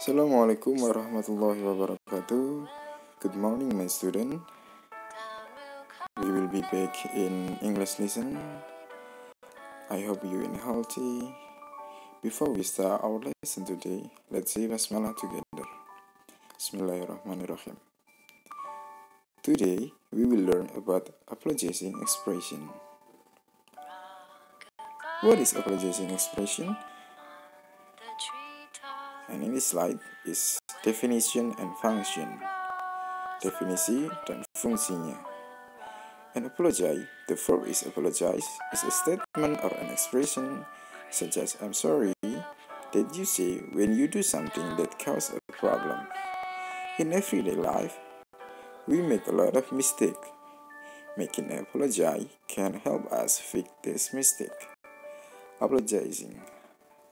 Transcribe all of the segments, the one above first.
Assalamualaikum warahmatullahi wabarakatuh. Good morning, my student. We will be back in English lesson. I hope you are healthy. Before we start our lesson today, let's say basmalah together. Bismillahirrahmanirrahim. Today, we will learn about apologizing expression. What is apologizing expression? And in this slide is definition and function. Definisi dan fungsinya. An apology, the verb is apologize, is a statement or an expression such as I'm sorry that you say when you do something that causes a problem. In everyday life, we make a lot of mistakes. Making an apology can help us fix this mistake. Apologizing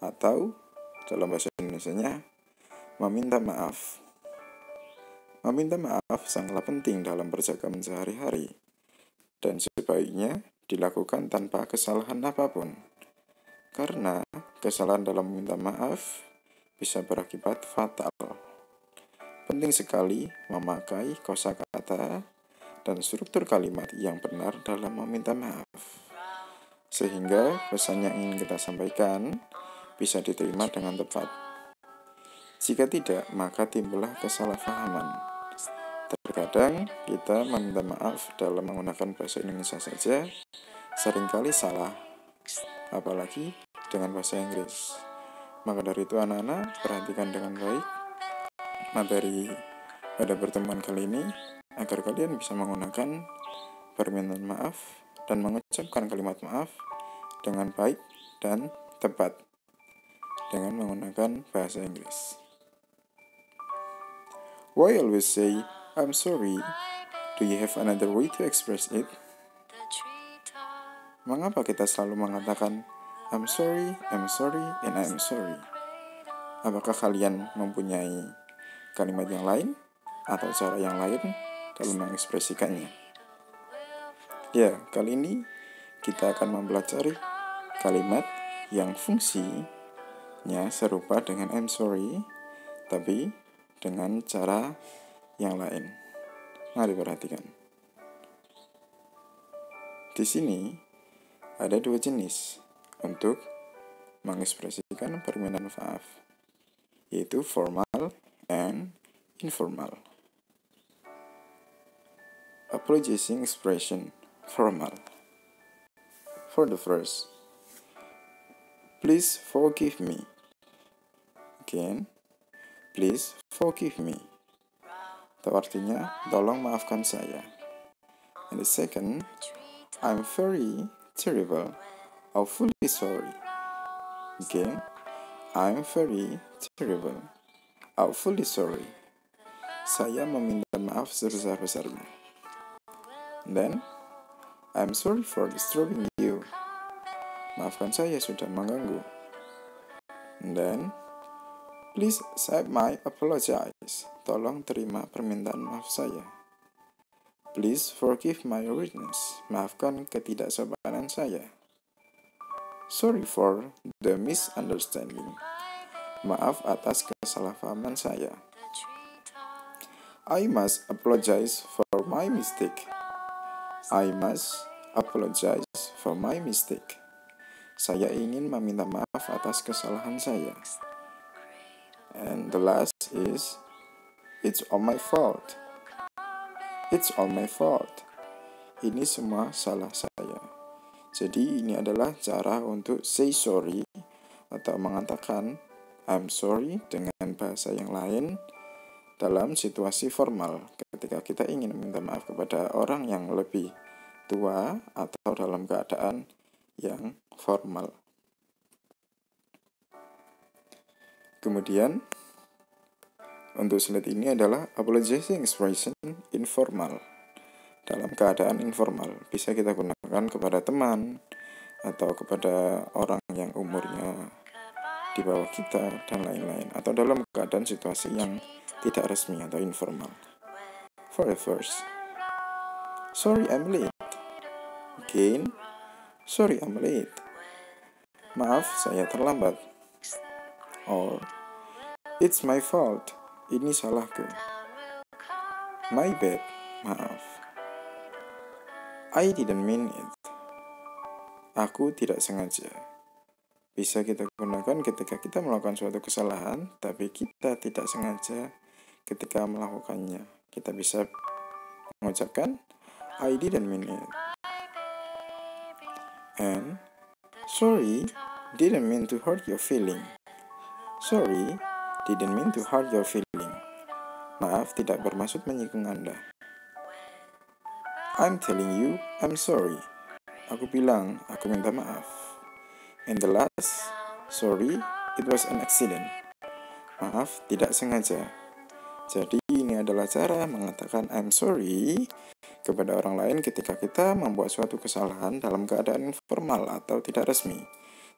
atau dalam bahasa Indonesianya meminta maaf. Meminta maaf sangatlah penting dalam percakapan sehari-hari dan sebaiknya dilakukan tanpa kesalahan apapun. Karena kesalahan dalam meminta maaf bisa berakibat fatal. Penting sekali memakai kosakata dan struktur kalimat yang benar dalam meminta maaf. Sehingga pesan yang ingin kita sampaikan bisa diterima dengan tepat. Jika tidak, maka timbullah kesalahpahaman. Terkadang kita meminta maaf dalam menggunakan bahasa Indonesia saja seringkali salah, apalagi dengan bahasa Inggris. Maka dari itu anak-anak, perhatikan dengan baik materi pada pertemuan kali ini agar kalian bisa menggunakan permintaan maaf dan mengucapkan kalimat maaf dengan baik dan tepat dengan menggunakan bahasa Inggris. Why always say I'm sorry? Do you have another way to express it? Mengapa kita selalu mengatakan I'm sorry, and I'm sorry? Apakah kalian mempunyai kalimat yang lain atau cara yang lain dalam mengekspresikannya? Ya, kali ini kita akan mempelajari kalimat yang fungsinya serupa dengan I'm sorry, tapi dengan cara yang lain. Mari perhatikan. Di sini ada dua jenis untuk mengekspresikan permintaan maaf, yaitu formal and informal. Apologizing expression formal. For the first, please forgive me. Again, please forgive me. Itu artinya, tolong maafkan saya. And the second, I'm very terrible, awfully sorry. Again, I'm very terrible, awfully sorry. Saya meminta maaf sebesar-besarnya. Then, I'm sorry for disturbing you. Maafkan saya sudah mengganggu. And then, please accept my apologize. Tolong terima permintaan maaf saya. Please forgive my rudeness. Maafkan ketidaksopanan saya. Sorry for the misunderstanding. Maaf atas kesalahpahaman saya. I must apologize for my mistake. I must apologize for my mistake. Saya ingin meminta maaf atas kesalahan saya. And the last is, it's all my fault. It's all my fault. Ini semua salah saya. Jadi ini adalah cara untuk say sorry atau mengatakan I'm sorry dengan bahasa yang lain dalam situasi formal ketika kita ingin meminta maaf kepada orang yang lebih tua atau dalam keadaan yang formal. Kemudian untuk slide ini adalah apologizing expression informal. Dalam keadaan informal bisa kita gunakan kepada teman atau kepada orang yang umurnya di bawah kita dan lain-lain, atau dalam keadaan situasi yang tidak resmi atau informal. For the first, sorry I'm late. Again, sorry I'm late. Maaf saya terlambat. Or It's my fault. Ini salahku. My bad. Maaf. I didn't mean it. Aku tidak sengaja. Bisa kita gunakan ketika kita melakukan suatu kesalahan, tapi kita tidak sengaja ketika melakukannya. Kita bisa mengucapkan, I didn't mean it. And, sorry, didn't mean to hurt your feeling. Sorry, didn't mean to hurt your feeling. Maaf, tidak bermaksud menyinggung Anda. I'm telling you, I'm sorry. Aku bilang, aku minta maaf. And the last, sorry, it was an accident. Maaf, tidak sengaja. Jadi ini adalah cara mengatakan I'm sorry kepada orang lain ketika kita membuat suatu kesalahan dalam keadaan formal atau tidak resmi.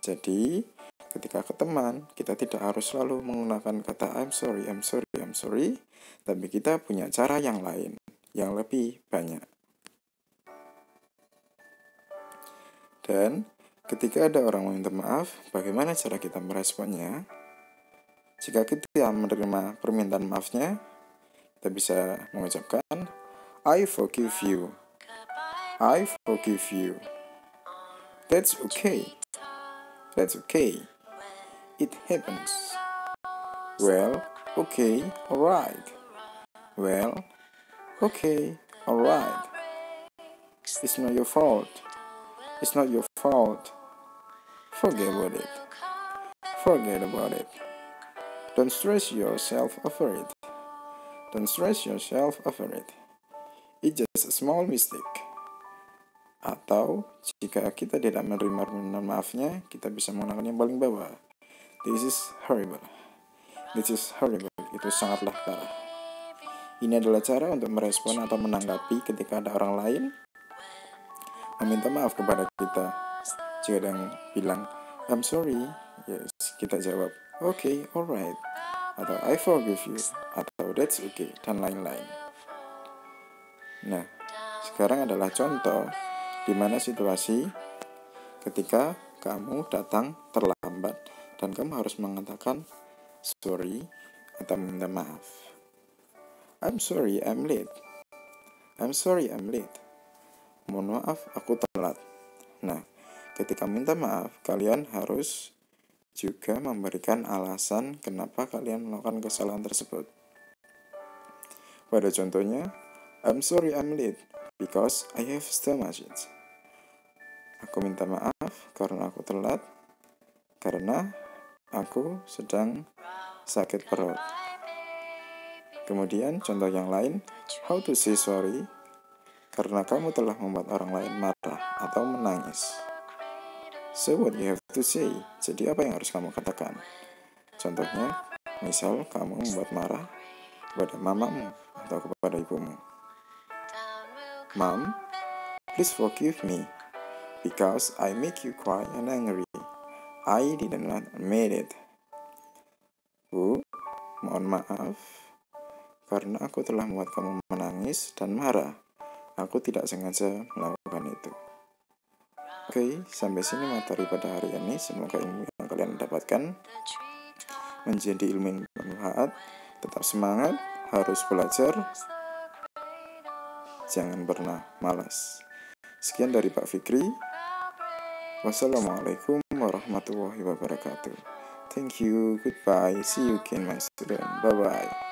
Jadi, ketika ke teman, kita tidak harus selalu menggunakan kata I'm sorry, I'm sorry, I'm sorry, tapi kita punya cara yang lain, yang lebih banyak. Dan ketika ada orang meminta maaf, bagaimana cara kita meresponnya? Jika kita menerima permintaan maafnya, kita bisa mengucapkan, I forgive you. I forgive you. That's okay. That's okay. It happens. Well, okay, alright. Well, okay, alright. It's not your fault. It's not your fault. Forget about it. Forget about it. Don't stress yourself over it. Don't stress yourself over it. It's just a small mistake. Atau, jika kita tidak menerima permintaan maafnya, kita bisa menggunakan yang paling bawah. This is horrible. This is horrible. Itu sangatlah parah. Ini adalah cara untuk merespon atau menanggapi ketika ada orang lain meminta maaf kepada kita. Jika ada yang bilang, I'm sorry, yes, kita jawab, okay, alright, atau I forgive you, atau that's okay, dan lain-lain. Nah, sekarang adalah contoh di mana situasi ketika kamu datang terlambat dan kamu harus mengatakan sorry atau meminta maaf. I'm sorry, I'm late. I'm sorry, I'm late. Mohon maaf, aku telat. Nah, ketika minta maaf, kalian harus juga memberikan alasan kenapa kalian melakukan kesalahan tersebut. Pada contohnya, I'm sorry I'm late because I have stomachache. Aku minta maaf karena aku telat, karena aku sedang sakit perut. Kemudian contoh yang lain, how to say sorry, karena kamu telah membuat orang lain marah atau menangis. So what you have to say? Jadi apa yang harus kamu katakan? Contohnya, misal kamu membuat marah kepada mamamu atau kepada ibumu. Mom, please forgive me because I make you cry and angry. I didn't admit it. Bu, mohon maaf karena aku telah membuat kamu menangis dan marah. Aku tidak sengaja melakukan itu. Oke, sampai sini materi pada hari ini. Semoga ilmu yang kalian dapatkan menjadi ilmu yang bermanfaat. Tetap semangat, harus belajar. Jangan pernah malas. Sekian dari Pak Fikri. Wassalamualaikum warahmatullahi wabarakatuh. Thank you, goodbye, see you again my student. Bye-bye.